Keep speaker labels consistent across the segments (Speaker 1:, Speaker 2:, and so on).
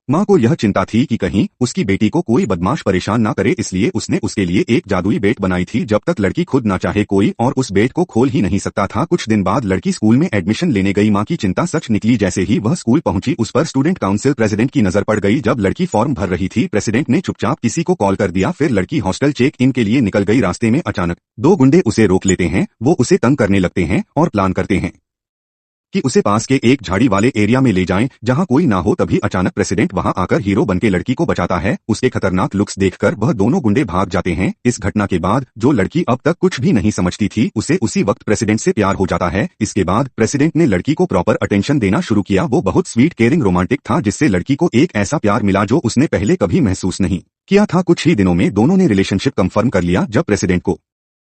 Speaker 1: माँ को यह चिंता थी कि कहीं उसकी बेटी को कोई बदमाश परेशान ना करे, इसलिए उसने उसके लिए एक जादुई बेट बनाई थी। जब तक लड़की खुद ना चाहे कोई और उस बेट को खोल ही नहीं सकता था। कुछ दिन बाद लड़की स्कूल में एडमिशन लेने गई। माँ की चिंता सच निकली। जैसे ही वह स्कूल पहुंची उस पर स्टूडेंट काउंसिल प्रेसिडेंट की नजर पड़ गई। जब लड़की फॉर्म भर रही थी प्रेसिडेंट ने चुपचाप किसी को कॉल कर दिया। फिर लड़की हॉस्टल चेक इन के लिए निकल गई। रास्ते में अचानक दो गुंडे उसे रोक लेते हैं। वो उसे तंग करने लगते हैं और प्लान करते हैं कि उसे पास के एक झाड़ी वाले एरिया में ले जाएं जहां कोई ना हो। तभी अचानक प्रेसिडेंट वहां आकर हीरो बनके लड़की को बचाता है। उसके खतरनाक लुक्स देखकर वह दोनों गुंडे भाग जाते हैं। इस घटना के बाद जो लड़की अब तक कुछ भी नहीं समझती थी उसे उसी वक्त प्रेसिडेंट से प्यार हो जाता है। इसके बाद प्रेसिडेंट ने लड़की को प्रॉपर अटेंशन देना शुरू किया। वो बहुत स्वीट, केयरिंग, रोमांटिक था जिससे लड़की को एक ऐसा प्यार मिला जो उसने पहले कभी महसूस नहीं किया था। कुछ ही दिनों में दोनों ने रिलेशनशिप कंफर्म कर लिया। जब प्रेसिडेंट को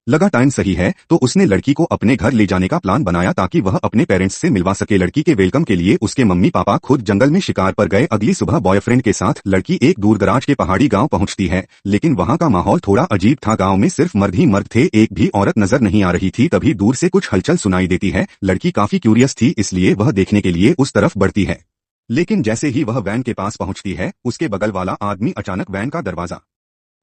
Speaker 1: लगा टाइम सही है तो उसने लड़की को अपने घर ले जाने का प्लान बनाया ताकि वह अपने पेरेंट्स से मिलवा सके। लड़की के वेलकम के लिए उसके मम्मी पापा खुद जंगल में शिकार पर गए। अगली सुबह बॉयफ्रेंड के साथ लड़की एक दूर दराज के पहाड़ी गांव पहुंचती है, लेकिन वहां का माहौल थोड़ा अजीब था। गांव में सिर्फ मर्द ही मर्द थे, एक भी औरत नजर नहीं आ रही थी। तभी दूर से कुछ हलचल सुनाई देती है। लड़की काफी क्यूरियस थी इसलिए वह देखने के लिए उस तरफ बढ़ती है, लेकिन जैसे ही वह वैन के पास पहुंचती है उसके बगल वाला आदमी अचानक वैन का दरवाजा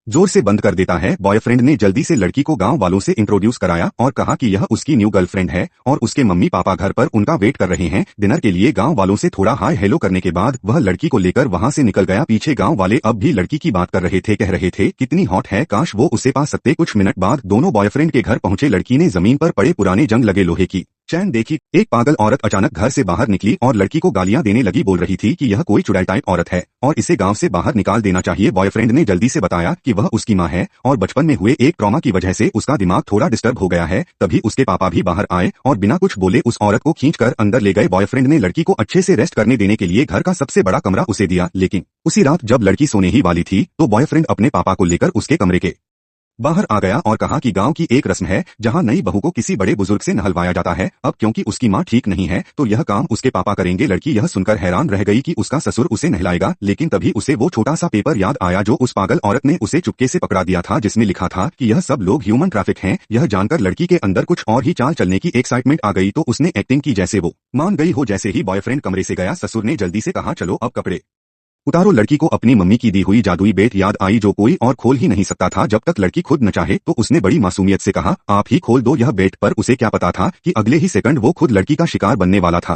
Speaker 1: जोर से बंद कर देता है। बॉयफ्रेंड ने जल्दी से लड़की को गांव वालों से इंट्रोड्यूस कराया और कहा कि यह उसकी न्यू गर्लफ्रेंड है और उसके मम्मी पापा घर पर उनका वेट कर रहे हैं डिनर के लिए। गांव वालों से थोड़ा हाय हेलो करने के बाद वह लड़की को लेकर वहां से निकल गया। पीछे गांव वाले अब भी लड़की की बात कर रहे थे, कह रहे थे कितनी हॉट है, काश वो उसे पा सकते। कुछ मिनट बाद दोनों बॉयफ्रेंड के घर पहुंचे। लड़की ने जमीन पर पड़े पुराने जंग लगे लोहे की चैन देखी। एक पागल औरत अचानक घर से बाहर निकली और लड़की को गालियां देने लगी। बोल रही थी कि यह कोई चुड़ैल टाइप औरत है और इसे गांव से बाहर निकाल देना चाहिए। बॉयफ्रेंड ने जल्दी से बताया कि वह उसकी मां है और बचपन में हुए एक ट्रॉमा की वजह से उसका दिमाग थोड़ा डिस्टर्ब हो गया है। तभी उसके पापा भी बाहर आए और बिना कुछ बोले उस औरत को खींचकर अंदर ले गए। बॉयफ्रेंड ने लड़की को अच्छे से रेस्ट करने देने के लिए घर का सबसे बड़ा कमरा उसे दिया, लेकिन उसी रात जब लड़की सोने ही वाली थी तो बॉयफ्रेंड अपने पापा को लेकर उसके कमरे के बाहर आ गया और कहा कि गांव की एक रस्म है जहां नई बहू को किसी बड़े बुजुर्ग से नहलवाया जाता है। अब क्योंकि उसकी मां ठीक नहीं है तो यह काम उसके पापा करेंगे। लड़की यह सुनकर हैरान रह गई कि उसका ससुर उसे नहलाएगा, लेकिन तभी उसे वो छोटा सा पेपर याद आया जो उस पागल औरत ने उसे चुपके से पकड़ा दिया था, जिसमें लिखा था कि यह सब लोग ह्यूमन ट्रैफिक हैं। यह जानकर लड़की के अंदर कुछ और ही चाल चलने की एक्साइटमेंट आ गई तो उसने एक्टिंग की जैसे वो मान गई हो। जैसे ही बॉयफ्रेंड कमरे से गया ससुर ने जल्दी से कहा चलो अब कपड़े उतारो। लड़की को अपनी मम्मी की दी हुई जादुई बेट याद आई जो कोई और खोल ही नहीं सकता था जब तक लड़की खुद न चाहे। तो उसने बड़ी मासूमियत से कहा आप ही खोल दो यह बेट। पर उसे क्या पता था कि अगले ही सेकंड वो खुद लड़की का शिकार बनने वाला था।